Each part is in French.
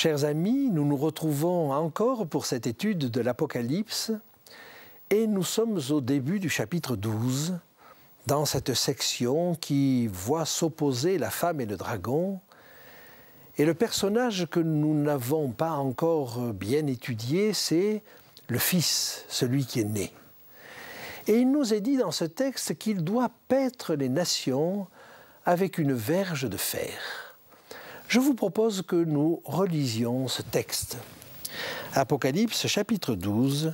Chers amis, nous nous retrouvons encore pour cette étude de l'Apocalypse et nous sommes au début du chapitre 12, dans cette section qui voit s'opposer la femme et le dragon. Et le personnage que nous n'avons pas encore bien étudié, c'est le Fils, celui qui est né. Et il nous est dit dans ce texte qu'il doit paître les nations avec une verge de fer. Je vous propose que nous relisions ce texte. Apocalypse chapitre 12,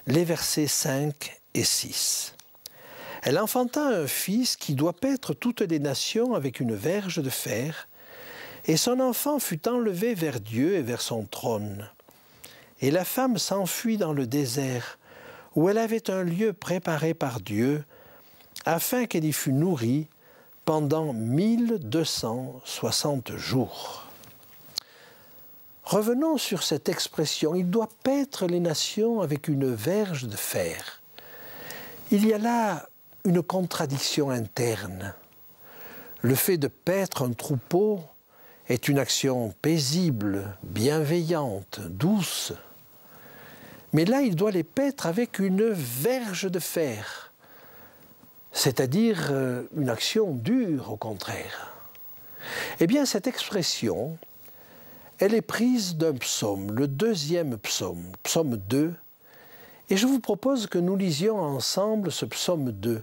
les versets 5 et 6. Elle enfanta un fils qui doit paître toutes les nations avec une verge de fer, et son enfant fut enlevé vers Dieu et vers son trône. Et la femme s'enfuit dans le désert, où elle avait un lieu préparé par Dieu, afin qu'elle y fût nourrie pendant 1260 jours. Revenons sur cette expression, il doit paître les nations avec une verge de fer. Il y a là une contradiction interne. Le fait de paître un troupeau est une action paisible, bienveillante, douce. Mais là, il doit les paître avec une verge de fer. C'est-à-dire une action dure, au contraire. Eh bien, cette expression, elle est prise d'un psaume, le deuxième psaume, psaume 2, et je vous propose que nous lisions ensemble ce psaume 2,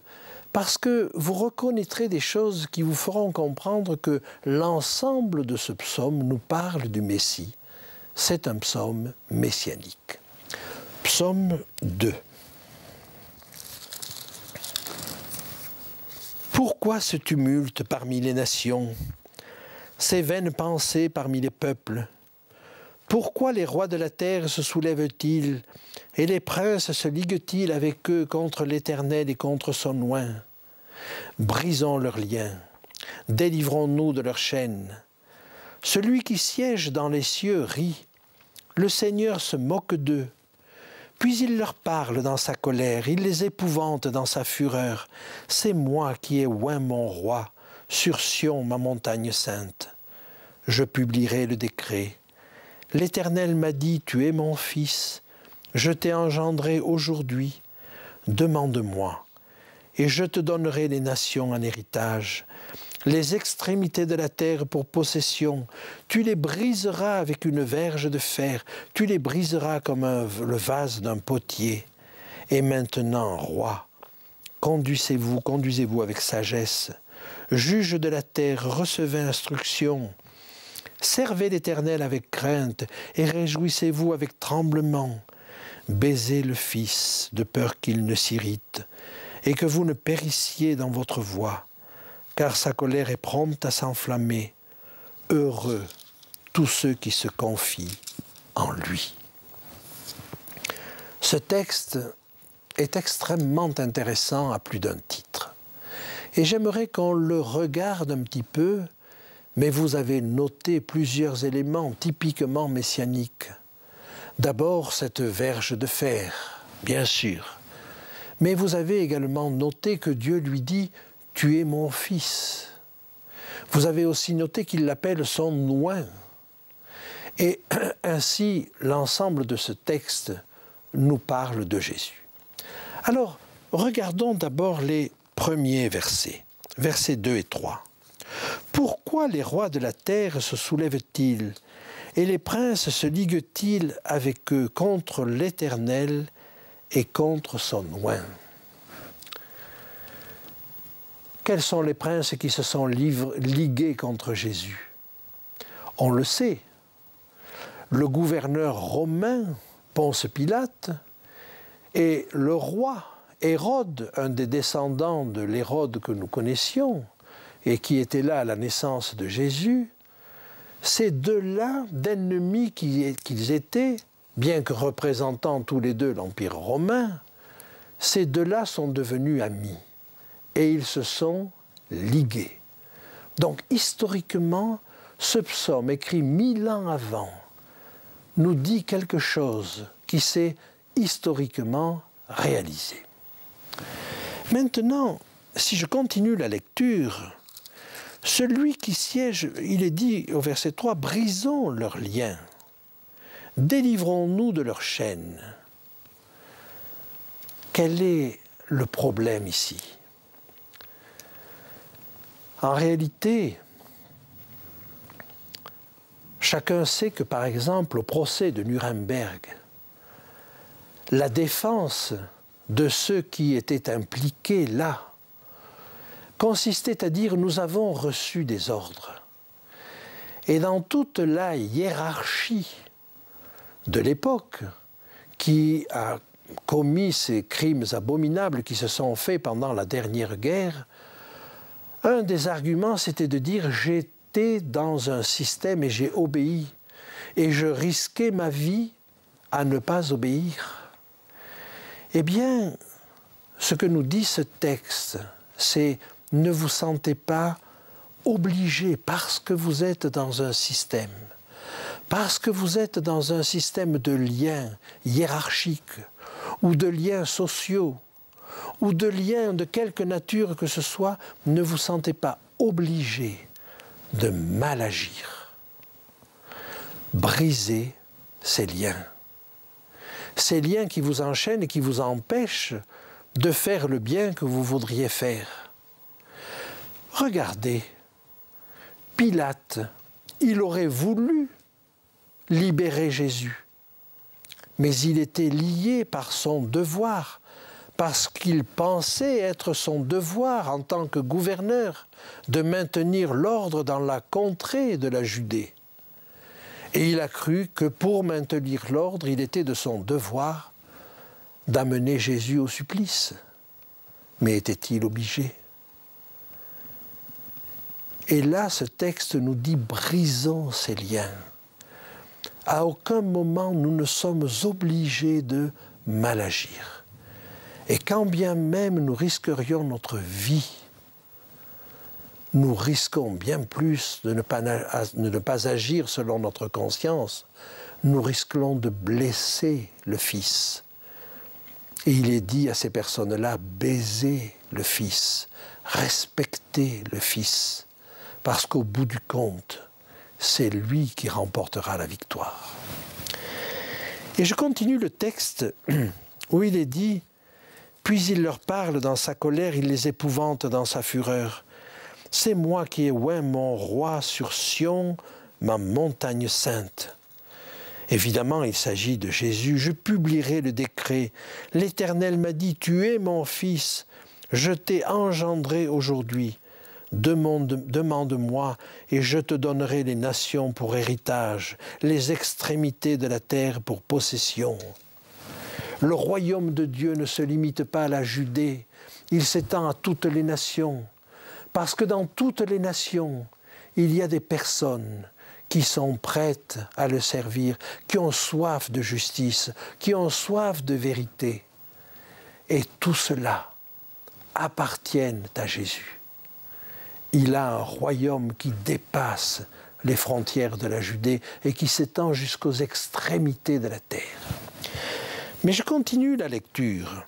parce que vous reconnaîtrez des choses qui vous feront comprendre que l'ensemble de ce psaume nous parle du Messie. C'est un psaume messianique. Psaume 2. Pourquoi ce tumulte parmi les nations, ces vaines pensées parmi les peuples? Pourquoi les rois de la terre se soulèvent-ils et les princes se liguent-ils avec eux contre l'Éternel et contre son oint? Brisons leurs liens, délivrons-nous de leurs chaînes. Celui qui siège dans les cieux rit, le Seigneur se moque d'eux. Puis il leur parle dans sa colère, il les épouvante dans sa fureur. C'est moi qui ai oint mon roi, sur Sion, ma montagne sainte. Je publierai le décret. L'Éternel m'a dit, tu es mon fils, je t'ai engendré aujourd'hui. Demande-moi, et je te donnerai les nations en héritage, les extrémités de la terre pour possession. Tu les briseras avec une verge de fer, tu les briseras comme le vase d'un potier. Et maintenant, roi, conduisez-vous avec sagesse. Juge de la terre, recevez instruction. Servez l'Éternel avec crainte et réjouissez-vous avec tremblement. Baisez le Fils, de peur qu'il ne s'irrite, et que vous ne périssiez dans votre voie. Car sa colère est prompte à s'enflammer. Heureux tous ceux qui se confient en lui. Ce texte est extrêmement intéressant à plus d'un titre. Et j'aimerais qu'on le regarde un petit peu, mais vous avez noté plusieurs éléments typiquement messianiques. D'abord, cette verge de fer, bien sûr. Mais vous avez également noté que Dieu lui dit « Tu es mon fils ». Vous avez aussi noté qu'il l'appelle son oint. Et ainsi, l'ensemble de ce texte nous parle de Jésus. Alors, regardons d'abord les premiers versets, versets 2 et 3. « Pourquoi les rois de la terre se soulèvent-ils et les princes se liguent-ils avec eux contre l'Éternel et contre son oint ?» Quels sont les princes qui se sont ligués contre Jésus? On le sait. Le gouverneur romain, Ponce Pilate, et le roi Hérode, un des descendants de l'Hérode que nous connaissions, et qui était là à la naissance de Jésus, ces deux-là, d'ennemis qu'ils étaient, bien que représentant tous les deux l'Empire romain, ces deux-là sont devenus amis. Et ils se sont ligués. Donc, historiquement, ce psaume, écrit 1000 ans avant, nous dit quelque chose qui s'est historiquement réalisé. Maintenant, si je continue la lecture, celui qui siège, il est dit au verset 3, « Brisons leurs liens ». Délivrons-nous de leurs chaînes. Quel est le problème ici? En réalité, chacun sait que, par exemple, au procès de Nuremberg, la défense de ceux qui étaient impliqués là consistait à dire « nous avons reçu des ordres ». Et dans toute la hiérarchie de l'époque, qui a commis ces crimes abominables qui se sont faits pendant la dernière guerre, un des arguments, c'était de dire « j'étais dans un système et j'ai obéi, et je risquais ma vie à ne pas obéir ». Eh bien, ce que nous dit ce texte, c'est « ne vous sentez pas obligé parce que vous êtes dans un système, parce que vous êtes dans un système de liens hiérarchiques ou de liens sociaux, ou de liens de quelque nature que ce soit, ne vous sentez pas obligé de mal agir. Brisez ces liens. Ces liens qui vous enchaînent et qui vous empêchent de faire le bien que vous voudriez faire. Regardez, Pilate, il aurait voulu libérer Jésus, mais il était lié par son devoir, parce qu'il pensait être son devoir en tant que gouverneur de maintenir l'ordre dans la contrée de la Judée. Et il a cru que pour maintenir l'ordre, il était de son devoir d'amener Jésus au supplice. Mais était-il obligé? Et là, ce texte nous dit « brisons ces liens ». À aucun moment, nous ne sommes obligés de mal agir. Et quand bien même nous risquerions notre vie, nous risquons bien plus de ne pas agir selon notre conscience. Nous risquons de blesser le Fils. Et il est dit à ces personnes-là, baisez le Fils, respectez le Fils, parce qu'au bout du compte, c'est lui qui remportera la victoire. Et je continue le texte où il est dit, puis il leur parle dans sa colère, il les épouvante dans sa fureur. C'est moi qui ai oint mon roi sur Sion, ma montagne sainte. Évidemment, il s'agit de Jésus. Je publierai le décret. L'Éternel m'a dit, tu es mon fils, je t'ai engendré aujourd'hui. Demande-moi et je te donnerai les nations pour héritage, les extrémités de la terre pour possession. Le royaume de Dieu ne se limite pas à la Judée, il s'étend à toutes les nations. Parce que dans toutes les nations, il y a des personnes qui sont prêtes à le servir, qui ont soif de justice, qui ont soif de vérité. Et tout cela appartiennent à Jésus. Il a un royaume qui dépasse les frontières de la Judée et qui s'étend jusqu'aux extrémités de la terre. Mais je continue la lecture.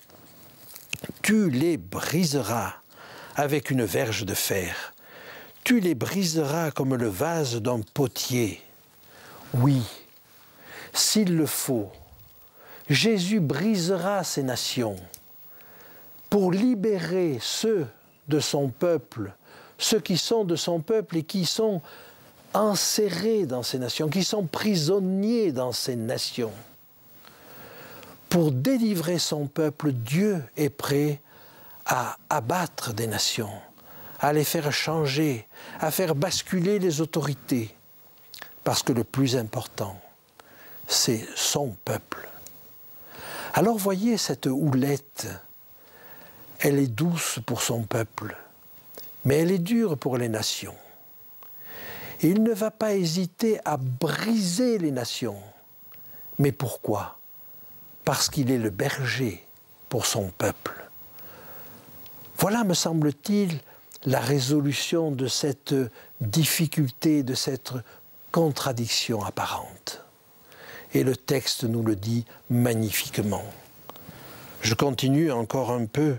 Tu les briseras avec une verge de fer. Tu les briseras comme le vase d'un potier. Oui, s'il le faut, Jésus brisera ces nations pour libérer ceux de son peuple, ceux qui sont de son peuple et qui sont enserrés dans ces nations, qui sont prisonniers dans ces nations. Pour délivrer son peuple, Dieu est prêt à abattre des nations, à les faire changer, à faire basculer les autorités. Parce que le plus important, c'est son peuple. Alors voyez cette houlette, elle est douce pour son peuple, mais elle est dure pour les nations. Et il ne va pas hésiter à briser les nations. Mais pourquoi? Parce qu'il est le berger pour son peuple. Voilà, me semble-t-il, la résolution de cette difficulté, de cette contradiction apparente. Et le texte nous le dit magnifiquement. Je continue encore un peu.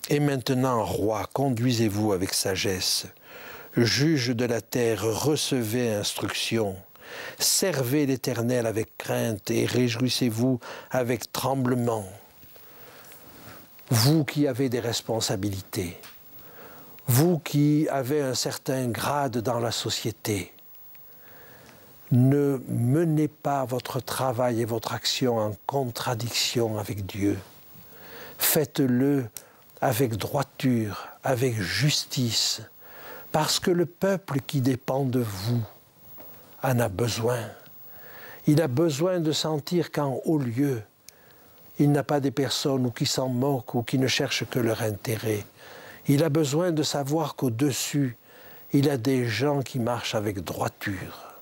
Et maintenant, roi, conduisez-vous avec sagesse. Juge de la terre, recevez instruction. Servez l'Éternel avec crainte et réjouissez-vous avec tremblement. Vous qui avez des responsabilités, vous qui avez un certain grade dans la société, ne menez pas votre travail et votre action en contradiction avec Dieu. Faites-le avec droiture, avec justice, parce que le peuple qui dépend de vous en a besoin. Il a besoin de sentir qu'en haut lieu, il n'a pas des personnes ou qui s'en moquent ou qui ne cherchent que leur intérêt. Il a besoin de savoir qu'au-dessus, il a des gens qui marchent avec droiture.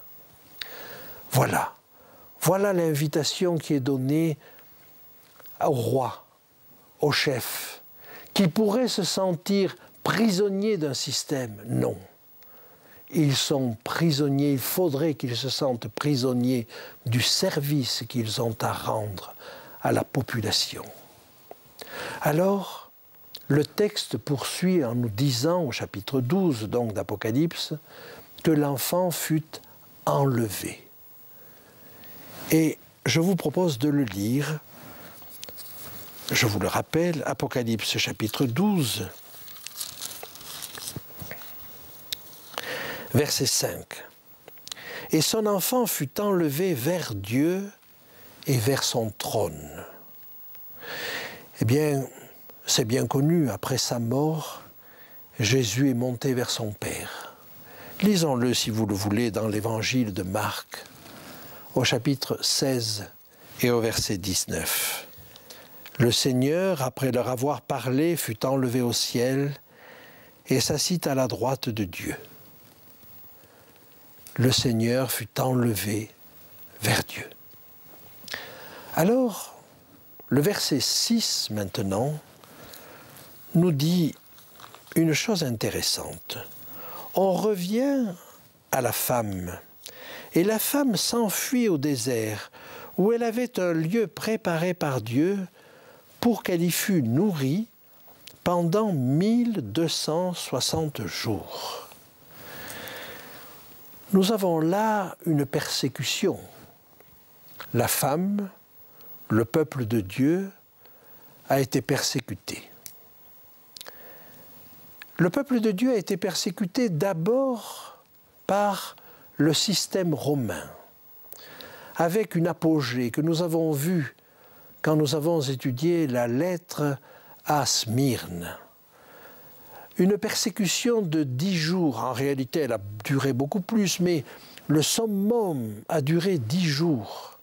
Voilà l'invitation qui est donnée au roi, au chef, qui pourrait se sentir prisonniers d'un système. Non. Ils sont prisonniers, il faudrait qu'ils se sentent prisonniers du service qu'ils ont à rendre à la population. Alors, le texte poursuit en nous disant, au chapitre 12 donc d'Apocalypse, que l'enfant fut enlevé. Et je vous propose de le lire. Je vous le rappelle, Apocalypse chapitre 12, verset 5. « Et son enfant fut enlevé vers Dieu et vers son trône. » Eh bien, c'est bien connu, après sa mort, Jésus est monté vers son Père. Lisons-le, si vous le voulez, dans l'évangile de Marc, au chapitre 16 et au verset 19. « Le Seigneur, après leur avoir parlé, fut enlevé au ciel et s'assit à la droite de Dieu. » Le Seigneur fut enlevé vers Dieu. Alors, le verset 6 maintenant nous dit une chose intéressante. On revient à la femme, et la femme s'enfuit au désert, où elle avait un lieu préparé par Dieu pour qu'elle y fût nourrie pendant 1260 jours. Nous avons là une persécution. La femme, le peuple de Dieu, a été persécuté. Le peuple de Dieu a été persécuté d'abord par le système romain, avec une apogée que nous avons vue quand nous avons étudié la lettre à Smyrne. Une persécution de 10 jours, en réalité elle a duré beaucoup plus, mais le summum a duré 10 jours.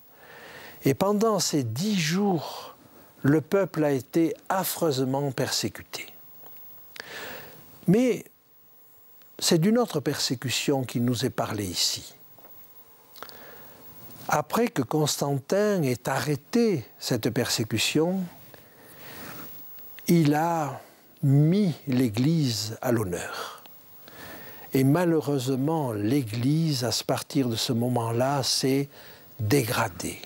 Et pendant ces 10 jours, le peuple a été affreusement persécuté. Mais c'est d'une autre persécution qu'il nous est parlé ici. Après que Constantin ait arrêté cette persécution, il a mis l'Église à l'honneur. Et malheureusement, l'Église, à partir de ce moment-là, s'est dégradée.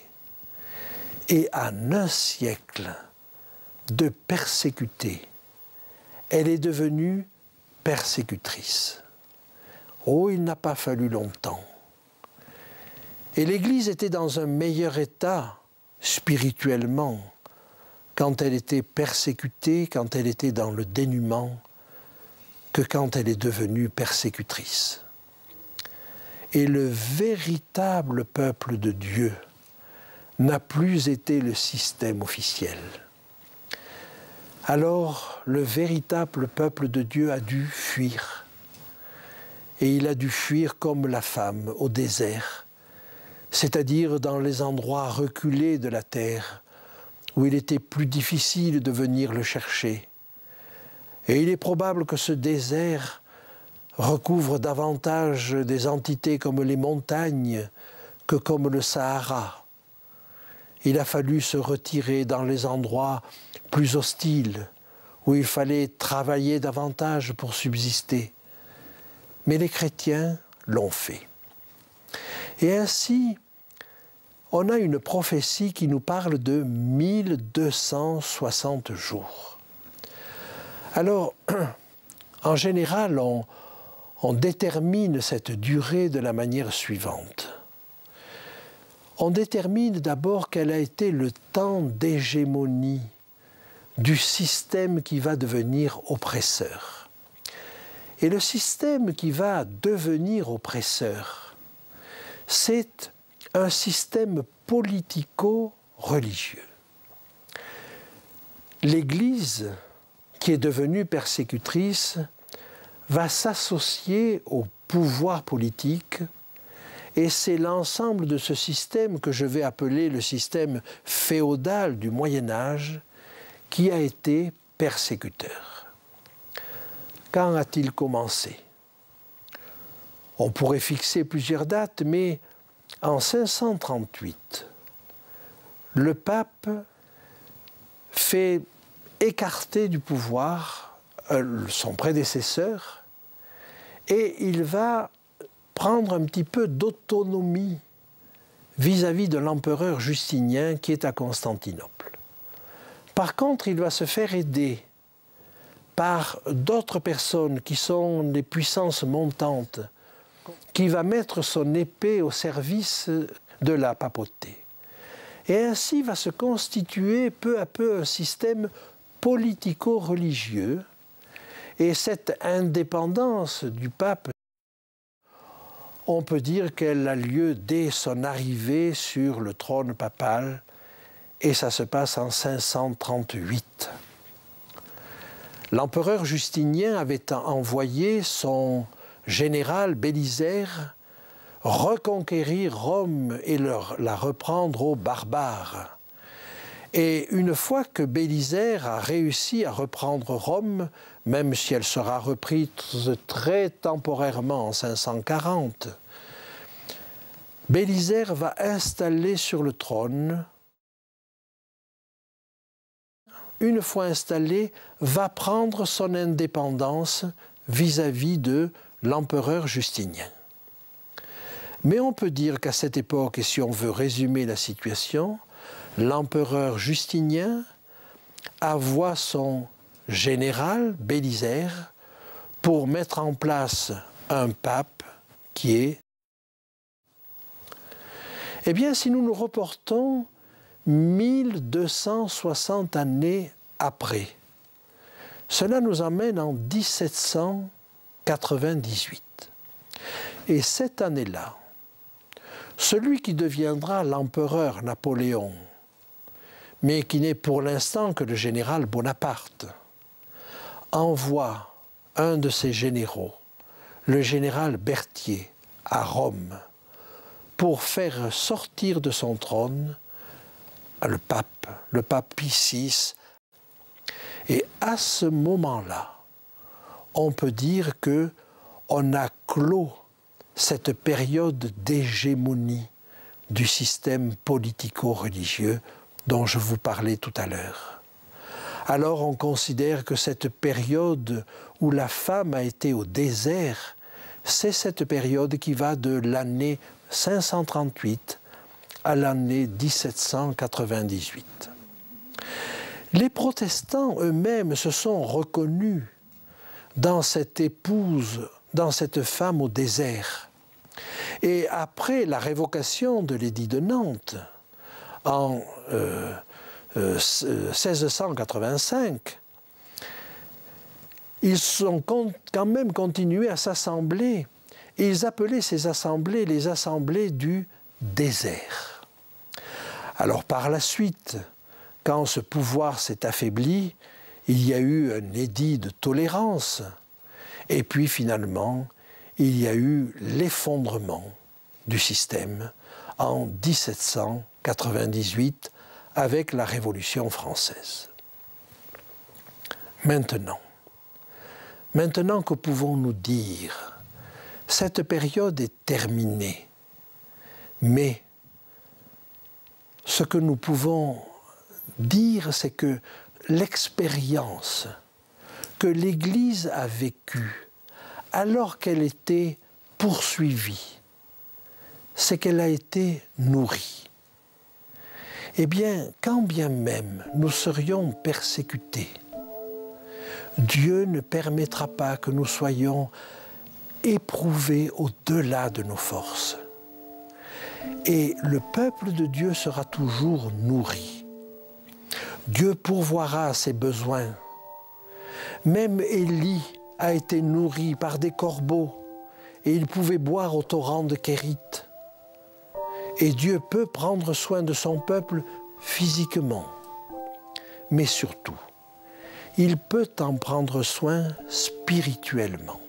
Et en un siècle de persécuter, elle est devenue persécutrice. Oh, il n'a pas fallu longtemps. Et l'Église était dans un meilleur état spirituellement quand elle était persécutée, quand elle était dans le dénuement, que quand elle est devenue persécutrice. Et le véritable peuple de Dieu n'a plus été le système officiel. Alors, le véritable peuple de Dieu a dû fuir. Et il a dû fuir comme la femme au désert, c'est-à-dire dans les endroits reculés de la terre, où il était plus difficile de venir le chercher. Et il est probable que ce désert recouvre davantage des entités comme les montagnes que comme le Sahara. Il a fallu se retirer dans les endroits plus hostiles, où il fallait travailler davantage pour subsister. Mais les chrétiens l'ont fait. Et ainsi, on a une prophétie qui nous parle de 1260 jours. Alors, en général, on détermine cette durée de la manière suivante. On détermine d'abord quel a été le temps d'hégémonie du système qui va devenir oppresseur. Et le système qui va devenir oppresseur, c'est un système politico-religieux. L'Église, qui est devenue persécutrice, va s'associer au pouvoir politique, et c'est l'ensemble de ce système que je vais appeler le système féodal du Moyen-Âge qui a été persécuteur. Quand a-t-il commencé? On pourrait fixer plusieurs dates, mais en 538, le pape fait écarter du pouvoir son prédécesseur et il va prendre un petit peu d'autonomie vis-à-vis de l'empereur Justinien qui est à Constantinople. Par contre, il va se faire aider par d'autres personnes qui sont des puissances montantes, qui va mettre son épée au service de la papauté. Et ainsi va se constituer peu à peu un système politico-religieux. Et cette indépendance du pape, on peut dire qu'elle a lieu dès son arrivée sur le trône papal, et ça se passe en 538. L'empereur Justinien avait envoyé son général Bélisère reconquérir Rome et la reprendre aux barbares. Et une fois que Bélisère a réussi à reprendre Rome, même si elle sera reprise très temporairement en 540, Bélisère va installer sur le trône, une fois installé, va prendre son indépendance vis-à-vis de l'empereur Justinien. Mais on peut dire qu'à cette époque, et si on veut résumer la situation, l'empereur Justinien envoie son général Bélisère pour mettre en place un pape qui est... Eh bien, si nous nous reportons 1260 années après, cela nous emmène en 1798. Et cette année-là, celui qui deviendra l'empereur Napoléon, mais qui n'est pour l'instant que le général Bonaparte, envoie un de ses généraux, le général Berthier, à Rome, pour faire sortir de son trône le pape Pie VI. Et à ce moment-là, on peut dire qu'on a clos cette période d'hégémonie du système politico-religieux dont je vous parlais tout à l'heure. Alors on considère que cette période où la femme a été au désert, c'est cette période qui va de l'année 538 à l'année 1798. Les protestants eux-mêmes se sont reconnus dans cette épouse, dans cette femme au désert. Et après la révocation de l'édit de Nantes, en 1685, ils ont quand même continué à s'assembler. Et ils appelaient ces assemblées les assemblées du désert. Alors par la suite, quand ce pouvoir s'est affaibli, il y a eu un édit de tolérance. Et puis finalement, il y a eu l'effondrement du système en 1798 avec la Révolution française. Maintenant, que pouvons-nous dire? Cette période est terminée, mais ce que nous pouvons dire, c'est que l'expérience que l'Église a vécue alors qu'elle était poursuivie, c'est qu'elle a été nourrie. Eh bien, quand bien même nous serions persécutés, Dieu ne permettra pas que nous soyons éprouvés au-delà de nos forces. Et le peuple de Dieu sera toujours nourri. Dieu pourvoira à ses besoins. Même Élie a été nourri par des corbeaux et il pouvait boire au torrent de Kérit. Et Dieu peut prendre soin de son peuple physiquement, mais surtout, il peut en prendre soin spirituellement.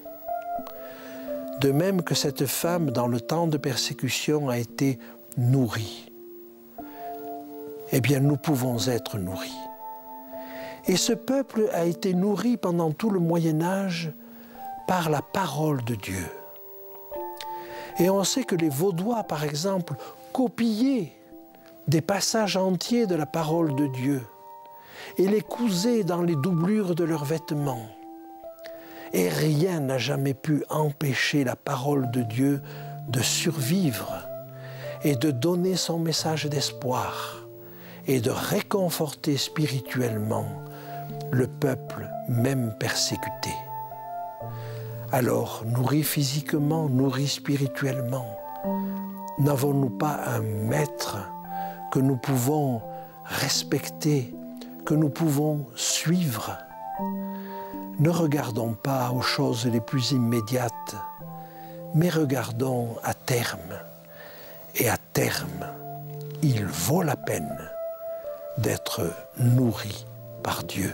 De même que cette femme, dans le temps de persécution, a été nourrie, eh bien, nous pouvons être nourris. Et ce peuple a été nourri pendant tout le Moyen-Âge par la parole de Dieu. Et on sait que les Vaudois, par exemple, copiaient des passages entiers de la parole de Dieu et les cousaient dans les doublures de leurs vêtements. Et rien n'a jamais pu empêcher la parole de Dieu de survivre et de donner son message d'espoir et de réconforter spirituellement le peuple même persécuté. Alors, nourris physiquement, nourris spirituellement, n'avons-nous pas un maître que nous pouvons respecter, que nous pouvons suivre? Ne regardons pas aux choses les plus immédiates, mais regardons à terme. Et à terme, il vaut la peine d'être nourri par Dieu.